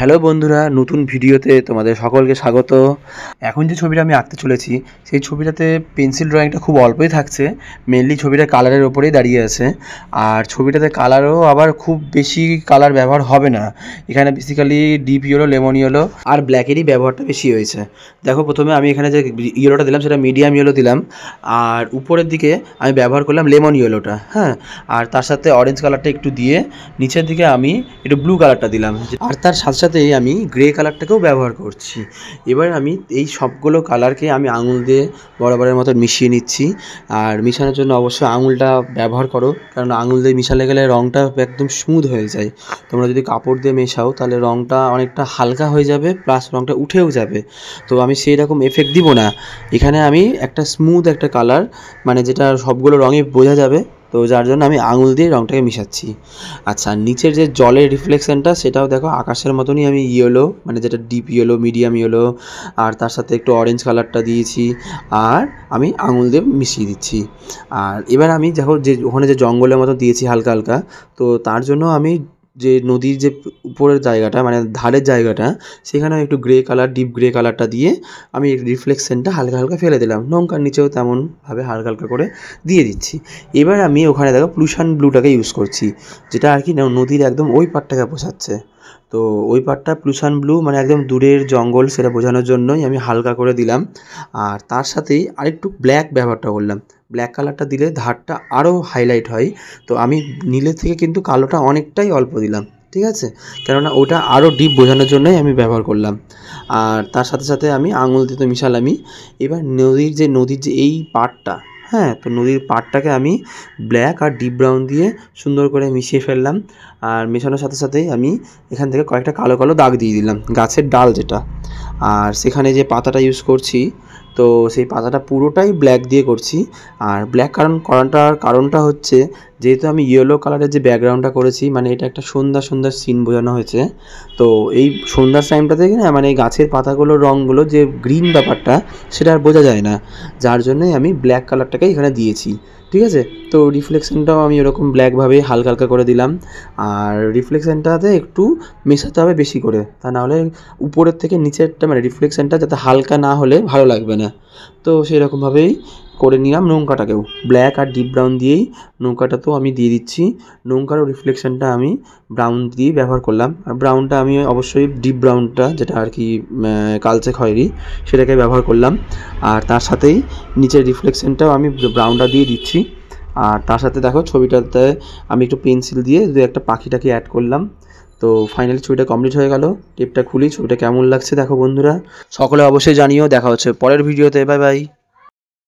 Hello বন্ধুরা, নতুন ভিডিওতে তোমাদের সকলকে স্বাগত। এখন যে ছবিটা আমি আঁকতে চলেছি সেই ছবিটাতে পেন্সিল ড্রয়িংটা খুব অল্পই থাকছে, মেনলি ছবিটা কালারের ওপরেই দাঁড়িয়ে আছে। আর ছবিটাতে কালারও আবার খুব বেশি কালার ব্যবহার হবে না, এখানে basically deep yellow, lemon yellow আর ব্ল্যাকেরই ব্যবহারটা বেশি হয়েছে। দেখো, প্রথমে আমি এখানে যে ইয়েলোটা দিলাম সেটা মিডিয়াম ইয়েলো দিলাম, আর উপরের দিকে আমি ব্যবহার করলাম লেমন ইয়েলোটা, হ্যাঁ। আর তার সাথে অরেঞ্জ কালারটা একটু দিয়ে নিচের দিকে আমি একটু ব্লু কালারটা দিলাম, আর তার সাথে সাথেই আমি গ্রে কালারটাকেও ব্যবহার করছি। এবার আমি এই সবগুলো কালারকে আমি আঙুল দিয়ে বরাবরের মতো মিশিয়ে নিচ্ছি। আর মিশানোর জন্য অবশ্যই আঙুলটা ব্যবহার করো, কারণ আঙুল দিয়ে মিশালে গেলে রঙটা একদম স্মুথ হয়ে যায়। তোমরা যদি কাপড় দিয়ে মেশাও তাহলে রঙটা অনেকটা হালকা হয়ে যাবে, প্লাস রঙটা উঠেও যাবে। তো আমি সেই রকম এফেক্ট দিব না, এখানে আমি একটা স্মুথ একটা কালার, মানে যেটা সবগুলো রঙে বোঝা যাবে, তো যার জন্য আমি আঙুল দিয়ে রঙটাকে মিশাচ্ছি। আচ্ছা, নিচের যে জলের রিফ্লেকশনটা সেটাও দেখো আকাশের মতনই আমি ইয়েলো, মানে যেটা ডিপ ইয়েলো, মিডিয়াম ইয়েলো, আর তার সাথে একটু অরেঞ্জ কালারটা দিয়েছি, আর আমি আঙুল দিয়ে মিশিয়ে দিচ্ছি। আর এবার আমি দেখো যে ওখানে যে জঙ্গলের মতো দিয়েছি হালকা হালকা, তো তার জন্য আমি যে নদীর যে উপরের জায়গাটা, মানে ধারের জায়গাটা, সেখানে একটু গ্রে কালার, ডিপ গ্রে কালারটা দিয়ে আমি রিফ্লেকশনটা হালকা হালকা ফেলে দিলাম। নৌকার নিচেও তেমনভাবে হালকা হালকা করে দিয়ে দিচ্ছি। এবার আমি ওখানে দেখো প্লুশন ব্লুটাকে ইউজ করছি, যেটা আর কি নদীর একদম ওই পাড়টাকে বোঝাচ্ছে। তো ওই পাড়টা প্লুশন ব্লু, মানে একদম দূরের জঙ্গল, সেটা বোঝানোর জন্যই আমি হালকা করে দিলাম। আর তার সাথেই আরেকটু ব্ল্যাক ব্যবহারটা করলাম, ব্ল্যাক কালারটা দিলে ধারটা আরও হাইলাইট হয়। তো আমি নীলের থেকে কিন্তু কালোটা অনেকটাই অল্প দিলাম, ঠিক আছে, কেননা ওটা আরও ডিপ বোঝানোর জন্যই আমি ব্যবহার করলাম। আর তার সাথে সাথে আমি আঙুল দিয়ে তো মিশালামই। এবার নদীর যে এই পাড়টা, হ্যাঁ, তো নদীর পাড়টাকে আমি ব্ল্যাক আর ডিপ ব্রাউন দিয়ে সুন্দর করে মিশিয়ে ফেললাম। আর মেশানোর সাথে সাথেই আমি এখান থেকে কয়েকটা কালো কালো দাগ দিয়ে দিলাম, গাছের ডাল যেটা। আর সেখানে যে পাতাটা ইউজ করছি, তো সেই পাতাটা পুরোটাই ব্ল্যাক দিয়ে করছি। আর ব্ল্যাক করার কারণটা হচ্ছে, যেহেতু আমি ইয়েলো কালারের যে ব্যাকগ্রাউন্ডটা করেছি, মানে এটা একটা সন্ধ্যার সিন বোঝানো হয়েছে। তো এই সন্ধ্যার টাইমটা থেকে না, মানে এই গাছের পাতাগুলোর রঙগুলো যে গ্রিন ব্যাপারটা, সেটা আর বোঝা যায় না, যার জন্যই আমি ব্ল্যাক কালারটাকে এখানে দিয়েছি, ঠিক আছে। তো রিফ্লেকশনটাও আমি এরকম ব্ল্যাকভাবে হালকা হালকা করে দিলাম। আর রিফ্লেকশনটাতে একটু মেশাতে হবে বেশি করে, তা নাহলে উপরের থেকে নিচেরটা, মানে রিফ্লেকশনটা যাতে হালকা না হলে ভালো লাগবে না। তো সেই রকমভাবেই করে নিলাম নৌকাটাকেও, ব্ল্যাক আর ডিপ ব্রাউন দিয়েই নৌকাটাতেও আমি দিয়ে দিচ্ছি। নৌকারও রিফ্লেকশনটা আমি ব্রাউন দিয়ে ব্যবহার করলাম। আর ব্রাউনটা আমি অবশ্যই ডিপ ব্রাউনটা, যেটা আর কি কালচে খয়েরি, সেটাকে ব্যবহার করলাম। আর তার সাথেই নিচের রিফ্লেকশনটাও আমি ব্রাউনটা দিয়ে দিচ্ছি। আর তার সাথে দেখো ছবিটাতে আমি একটু পেন্সিল দিয়ে একটা পাখিটাকে অ্যাড করলাম। তো ফাইনালি ছবিটা কমপ্লিট হয়ে গেল। টেপটা খুলি, ছবিটা কেমন লাগছে দেখো বন্ধুরা, সকলে অবশ্যই জানিও। দেখা হচ্ছে পরের ভিডিওতে, বাই বাই।